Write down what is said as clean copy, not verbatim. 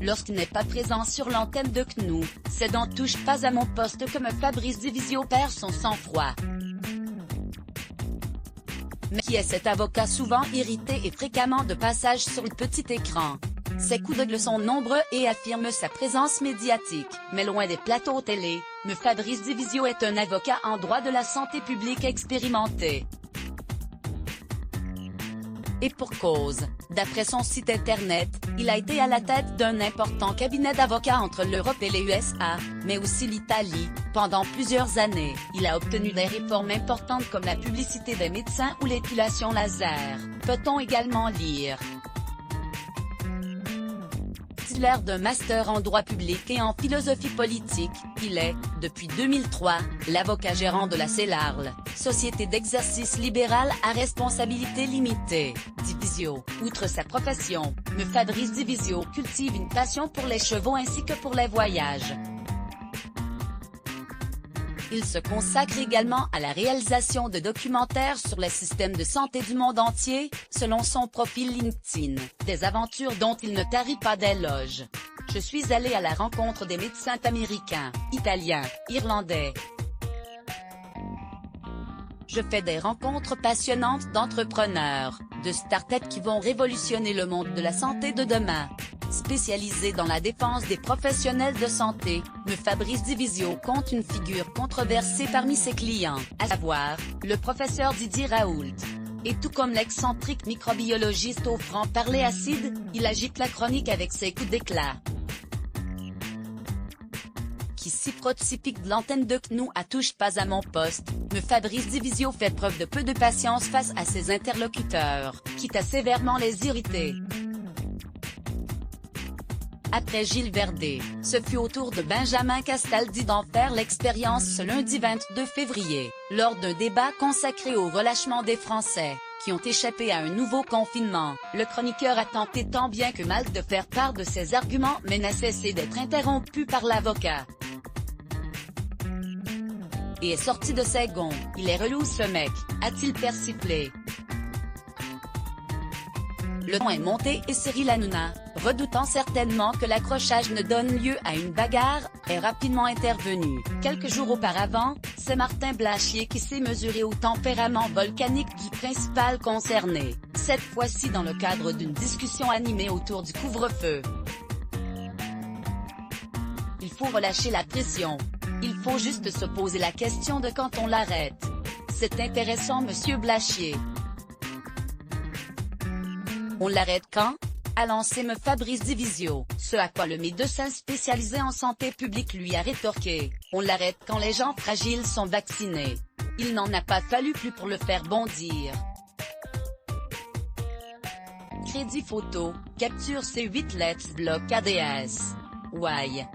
lorsqu'il n'est pas présent sur l'antenne de CNU. C'est dans Touche pas à mon poste que Fabrice Divisio perd son sang-froid. Mais qui est cet avocat souvent irrité et fréquemment de passage sur le petit écran? Ses coups de gueule sont nombreux et affirment sa présence médiatique, mais loin des plateaux télé, Fabrice Divisio est un avocat en droit de la santé publique expérimenté. Et pour cause, d'après son site internet, il a été à la tête d'un important cabinet d'avocats entre l'Europe et les USA, mais aussi l'Italie, pendant plusieurs années. Il a obtenu des réformes importantes comme la publicité des médecins ou l'épilation laser, peut-on également lire. Titulaire d'un master en droit public et en philosophie politique, il est, depuis 2003, l'avocat gérant de la CELARL, Société d'exercice libéral à responsabilité limitée, Divisio. Outre sa profession, Fabrice Divisio cultive une passion pour les chevaux ainsi que pour les voyages. Il se consacre également à la réalisation de documentaires sur les systèmes de santé du monde entier, selon son profil LinkedIn, des aventures dont il ne tarit pas d'éloges. Je suis allé à la rencontre des médecins américains, italiens, irlandais. Je fais des rencontres passionnantes d'entrepreneurs, de start-up qui vont révolutionner le monde de la santé de demain. Spécialisé dans la défense des professionnels de santé, Fabrice Divisio compte une figure controversée parmi ses clients, à savoir, le professeur Didier Raoult. Et tout comme l'excentrique microbiologiste au franc-parler acide, il agite la chronique avec ses coups d'éclat. Qui si prototypique de l'antenne de CNU à Touche pas à mon poste, Fabrice Divisio fait preuve de peu de patience face à ses interlocuteurs, quitte à sévèrement les irriter. Après Gilles Verdé, ce fut au tour de Benjamin Castaldi d'en faire l'expérience ce lundi 22 février, lors d'un débat consacré au relâchement des Français, qui ont échappé à un nouveau confinement. Le chroniqueur a tenté tant bien que mal de faire part de ses arguments mais n'a cessé d'être interrompu par l'avocat. Et est sorti de ses gonds. Il est relou ce mec, a-t-il persiflé. Le ton est monté et Cyril Hanouna, redoutant certainement que l'accrochage ne donne lieu à une bagarre, est rapidement intervenu. Quelques jours auparavant, c'est Martin Blachier qui s'est mesuré au tempérament volcanique du principal concerné, cette fois-ci dans le cadre d'une discussion animée autour du couvre-feu. Il faut relâcher la pression. Il faut juste se poser la question de quand on l'arrête. C'est intéressant monsieur Blachier. On l'arrête quand? A lancé Fabrice Divisio, ce à quoi le médecin spécialisé en santé publique lui a rétorqué, on l'arrête quand les gens fragiles sont vaccinés. Il n'en a pas fallu plus pour le faire bondir. Crédit photo, capture C8 Let's Block ADS. Why?